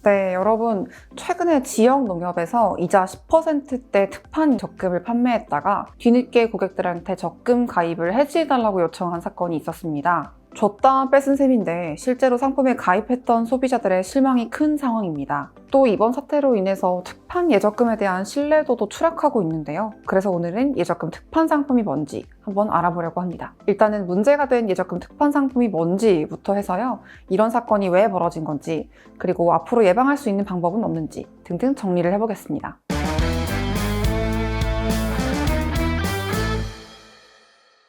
네, 여러분, 최근에 지역 농협에서 이자 10%대 특판 적금을 판매했다가 뒤늦게 고객들한테 적금 가입을 해지해달라고 요청한 사건이 있었습니다. 줬다 뺏은 셈인데 실제로 상품에 가입했던 소비자들의 실망이 큰 상황입니다. 또 이번 사태로 인해서 특판 예적금에 대한 신뢰도도 추락하고 있는데요. 그래서 오늘은 예적금 특판 상품이 뭔지 한번 알아보려고 합니다. 일단은 문제가 된 예적금 특판 상품이 뭔지부터 해서요. 이런 사건이 왜 벌어진 건지, 그리고 앞으로 예방할 수 있는 방법은 없는지 등등 정리를 해보겠습니다.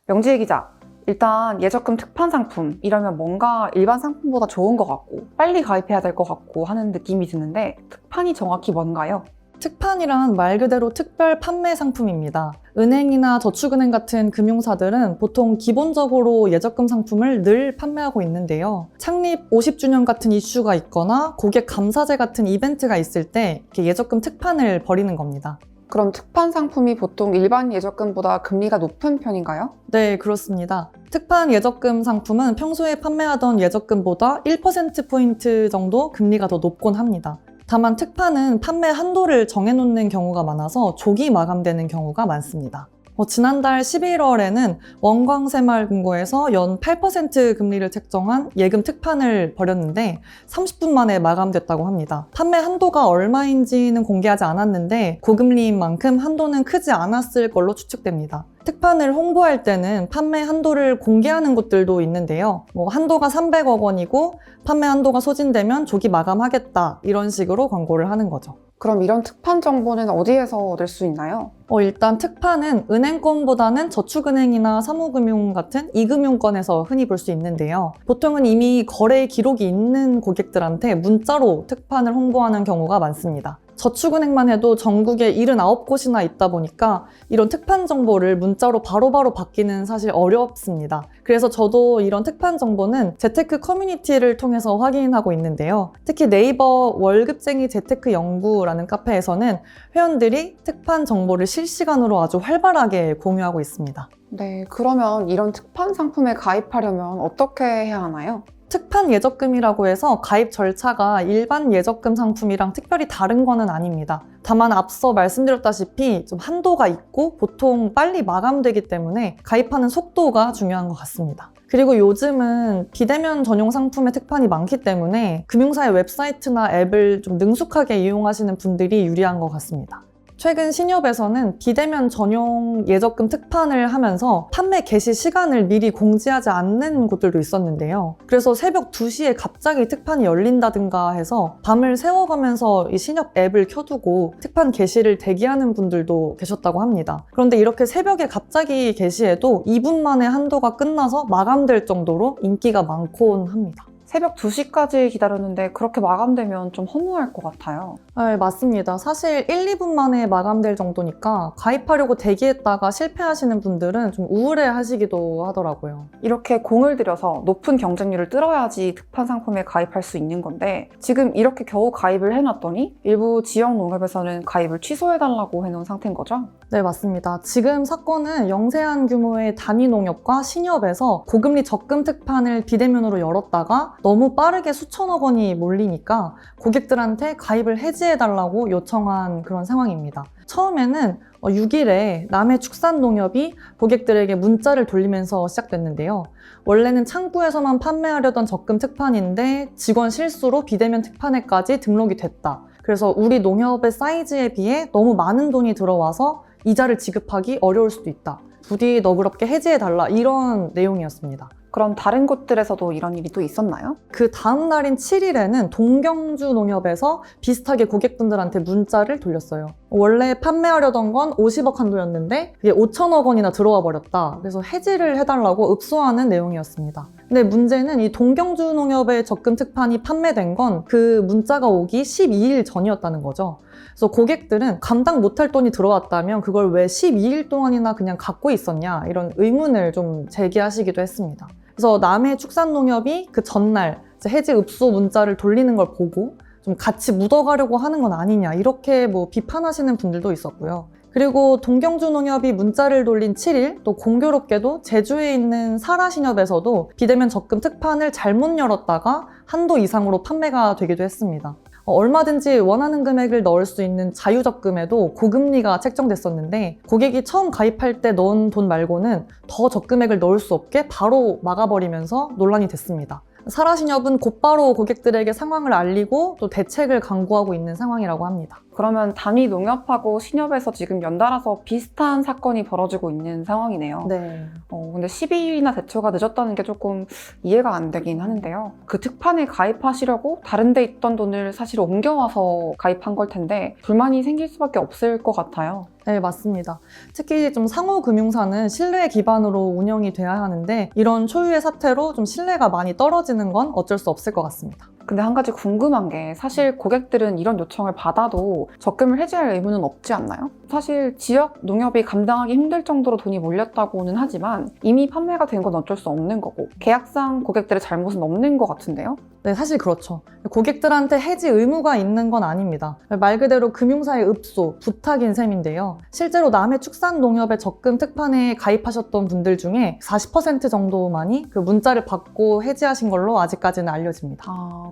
명지혜 기자, 일단 예적금 특판 상품 이러면 뭔가 일반 상품보다 좋은 것 같고 빨리 가입해야 될 것 같고 하는 느낌이 드는데 특판이 정확히 뭔가요? 특판이란 말 그대로 특별 판매 상품입니다. 은행이나 저축은행 같은 금융사들은 보통 기본적으로 예적금 상품을 늘 판매하고 있는데요. 창립 50주년 같은 이슈가 있거나 고객 감사제 같은 이벤트가 있을 때 예적금 특판을 벌이는 겁니다. 그럼 특판 상품이 보통 일반 예적금보다 금리가 높은 편인가요? 네, 그렇습니다. 특판 예적금 상품은 평소에 판매하던 예적금보다 1%포인트 정도 금리가 더 높곤 합니다. 다만 특판은 판매 한도를 정해놓는 경우가 많아서 조기 마감되는 경우가 많습니다. 지난달 11월에는 원광새마을금고에서 연 8% 금리를 책정한 예금 특판을 벌였는데 30분 만에 마감됐다고 합니다. 판매 한도가 얼마인지는 공개하지 않았는데 고금리인 만큼 한도는 크지 않았을 걸로 추측됩니다. 특판을 홍보할 때는 판매 한도를 공개하는 곳들도 있는데요. 한도가 300억 원이고 판매 한도가 소진되면 조기 마감하겠다 이런 식으로 광고를 하는 거죠. 그럼 이런 특판 정보는 어디에서 얻을 수 있나요? 일단 특판은 은행권보다는 저축은행이나 사무금융 같은 이금융권에서 흔히 볼 수 있는데요. 보통은 이미 거래 기록이 있는 고객들한테 문자로 특판을 홍보하는 경우가 많습니다. 저축은행만 해도 전국에 79곳이나 있다 보니까 이런 특판 정보를 문자로 바로바로 받기는 사실 어렵습니다. 그래서 저도 이런 특판 정보는 재테크 커뮤니티를 통해서 확인하고 있는데요. 특히 네이버 월급쟁이 재테크 연구라는 카페에서는 회원들이 특판 정보를 실시간으로 아주 활발하게 공유하고 있습니다. 네, 그러면 이런 특판 상품에 가입하려면 어떻게 해야 하나요? 특판 예적금이라고 해서 가입 절차가 일반 예적금 상품이랑 특별히 다른 거는 아닙니다. 다만 앞서 말씀드렸다시피 좀 한도가 있고 보통 빨리 마감되기 때문에 가입하는 속도가 중요한 것 같습니다. 그리고 요즘은 비대면 전용 상품의 특판이 많기 때문에 금융사의 웹사이트나 앱을 좀 능숙하게 이용하시는 분들이 유리한 것 같습니다. 최근 신협에서는 비대면 전용 예적금 특판을 하면서 판매 개시 시간을 미리 공지하지 않는 곳들도 있었는데요. 그래서 새벽 2시에 갑자기 특판이 열린다든가 해서 밤을 새워가면서 이 신협 앱을 켜두고 특판 개시를 대기하는 분들도 계셨다고 합니다. 그런데 이렇게 새벽에 갑자기 개시해도 2분 만에 한도가 끝나서 마감될 정도로 인기가 많곤 합니다. 새벽 2시까지 기다렸는데 그렇게 마감되면 좀 허무할 것 같아요. 네, 맞습니다. 사실 1, 2분 만에 마감될 정도니까 가입하려고 대기했다가 실패하시는 분들은 좀 우울해 하시기도 하더라고요. 이렇게 공을 들여서 높은 경쟁률을 뚫어야지 특판 상품에 가입할 수 있는 건데 지금 이렇게 겨우 가입을 해놨더니 일부 지역 농협에서는 가입을 취소해달라고 해놓은 상태인 거죠? 네, 맞습니다. 지금 사건은 영세한 규모의 단위 농협과 신협에서 고금리 적금 특판을 비대면으로 열었다가 너무 빠르게 수천억 원이 몰리니까 고객들한테 가입을 해지해달라고 요청한 그런 상황입니다. 처음에는 6일에 남해축산농협이 고객들에게 문자를 돌리면서 시작됐는데요. 원래는 창구에서만 판매하려던 적금 특판인데 직원 실수로 비대면 특판에까지 등록이 됐다. 그래서 우리 농협의 사이즈에 비해 너무 많은 돈이 들어와서 이자를 지급하기 어려울 수도 있다. 부디 너그럽게 해지해달라 이런 내용이었습니다. 그럼 다른 곳들에서도 이런 일이 또 있었나요? 그 다음 날인 7일에는 동경주 농협에서 비슷하게 고객분들한테 문자를 돌렸어요. 원래 판매하려던 건 50억 한도였는데 그게 5천억 원이나 들어와 버렸다. 그래서 해지를 해달라고 읍소하는 내용이었습니다. 근데 문제는 이 동경주 농협의 적금 특판이 판매된 건 그 문자가 오기 12일 전이었다는 거죠. 그래서 고객들은 감당 못할 돈이 들어왔다면 그걸 왜 12일 동안이나 그냥 갖고 있었냐 이런 의문을 좀 제기하시기도 했습니다. 그래서 남해축산농협이 그 전날 해지 읍소 문자를 돌리는 걸 보고 좀 같이 묻어가려고 하는 건 아니냐 이렇게 비판하시는 분들도 있었고요. 그리고 동경주농협이 문자를 돌린 7일 또 공교롭게도 제주에 있는 사라신협에서도 비대면 적금 특판을 잘못 열었다가 한도 이상으로 판매가 되기도 했습니다. 얼마든지 원하는 금액을 넣을 수 있는 자유적금에도 고금리가 책정됐었는데 고객이 처음 가입할 때 넣은 돈 말고는 더 적금액을 넣을 수 없게 바로 막아버리면서 논란이 됐습니다. 사라신협은 곧바로 고객들에게 상황을 알리고 또 대책을 강구하고 있는 상황이라고 합니다. 그러면 단위농협하고 신협에서 지금 연달아서 비슷한 사건이 벌어지고 있는 상황이네요. 네. 근데 12일이나 대처가 늦었다는 게 조금 이해가 안 되긴 하는데요. 그 특판에 가입하시려고 다른 데 있던 돈을 사실 옮겨와서 가입한 걸 텐데 불만이 생길 수밖에 없을 것 같아요. 네, 맞습니다. 특히 좀 상호금융사는 신뢰 기반으로 운영이 돼야 하는데 이런 초유의 사태로 좀 신뢰가 많이 떨어지는 건 어쩔 수 없을 것 같습니다. 근데 한 가지 궁금한 게 사실 고객들은 이런 요청을 받아도 적금을 해지할 의무는 없지 않나요? 사실 지역 농협이 감당하기 힘들 정도로 돈이 몰렸다고는 하지만 이미 판매가 된 건 어쩔 수 없는 거고 계약상 고객들의 잘못은 없는 것 같은데요? 네, 사실 그렇죠. 고객들한테 해지 의무가 있는 건 아닙니다. 말 그대로 금융사의 읍소, 부탁인 셈인데요. 실제로 남해축산농협의 적금 특판에 가입하셨던 분들 중에 40% 정도만이 그 문자를 받고 해지하신 걸로 아직까지는 알려집니다.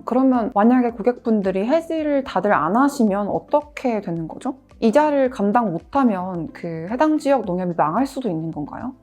그러면 만약에 고객분들이 해지를 다들 안 하시면 어떻게 되는 거죠? 이자를 감당 못하면 그 해당 지역 농협이 망할 수도 있는 건가요?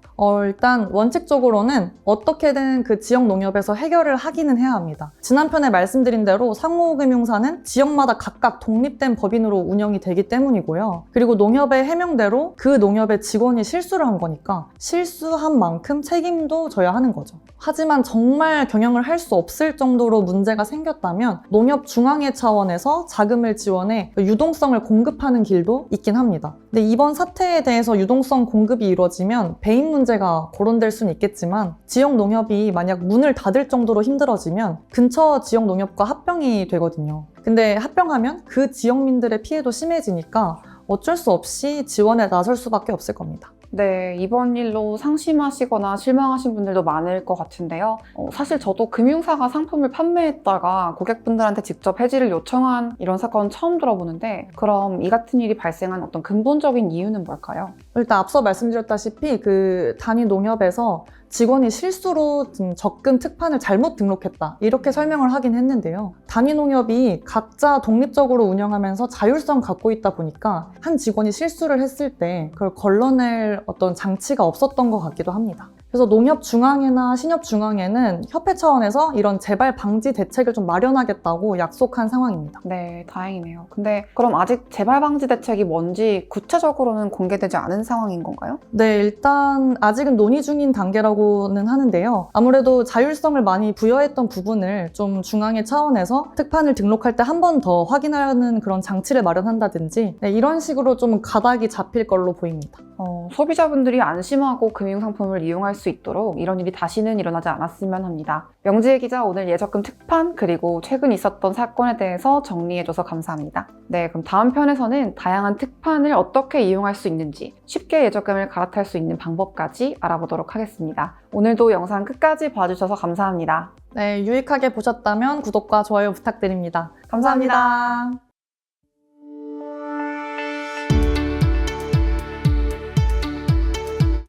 일단 원칙적으로는 어떻게든 그 지역 농협에서 해결을 하기는 해야 합니다. 지난 편에 말씀드린 대로 상호금융사는 지역마다 각각 독립된 법인으로 운영이 되기 때문이고요. 그리고 농협의 해명대로 그 농협의 직원이 실수를 한 거니까 실수한 만큼 책임도 져야 하는 거죠. 하지만 정말 경영을 할 수 없을 정도로 문제가 생겼다면 농협 중앙회 차원에서 자금을 지원해 유동성을 공급하는 길도 있긴 합니다. 근데 이번 사태에 대해서 유동성 공급이 이루어지면 배임 문제가 거론될 수는 있겠지만 지역 농협이 만약 문을 닫을 정도로 힘들어지면 근처 지역 농협과 합병이 되거든요. 근데 합병하면 그 지역민들의 피해도 심해지니까 어쩔 수 없이 지원에 나설 수밖에 없을 겁니다. 네, 이번 일로 상심하시거나 실망하신 분들도 많을 것 같은데요. 사실 저도 금융사가 상품을 판매했다가 고객분들한테 직접 해지를 요청한 이런 사건 처음 들어보는데 그럼 이 같은 일이 발생한 어떤 근본적인 이유는 뭘까요? 일단 앞서 말씀드렸다시피 그 단위 농협에서 직원이 실수로 적금 특판을 잘못 등록했다 이렇게 설명을 하긴 했는데요. 단위 농협이 각자 독립적으로 운영하면서 자율성 갖고 있다 보니까 한 직원이 실수를 했을 때 그걸 걸러낼 어떤 장치가 없었던 것 같기도 합니다. 그래서 농협 중앙회나 신협 중앙회는 협회 차원에서 이런 재발 방지 대책을 좀 마련하겠다고 약속한 상황입니다. 네, 다행이네요. 근데 그럼 아직 재발 방지 대책이 뭔지 구체적으로는 공개되지 않은 상황인 건가요? 네, 일단 아직은 논의 중인 단계라고는 하는데요. 아무래도 자율성을 많이 부여했던 부분을 좀 중앙회 차원에서 특판을 등록할 때 한 번 더 확인하는 그런 장치를 마련한다든지 이런 식으로 좀 가닥이 잡힐 걸로 보입니다. 소비자분들이 안심하고 금융상품을 이용할 수 있도록 이런 일이 다시는 일어나지 않았으면 합니다. 명지혜 기자 오늘 예적금 특판 그리고 최근 있었던 사건에 대해서 정리해줘서 감사합니다. 네, 그럼 다음 편에서는 다양한 특판을 어떻게 이용할 수 있는지 쉽게 예적금을 갈아탈 수 있는 방법까지 알아보도록 하겠습니다. 오늘도 영상 끝까지 봐주셔서 감사합니다. 네, 유익하게 보셨다면 구독과 좋아요 부탁드립니다. 감사합니다.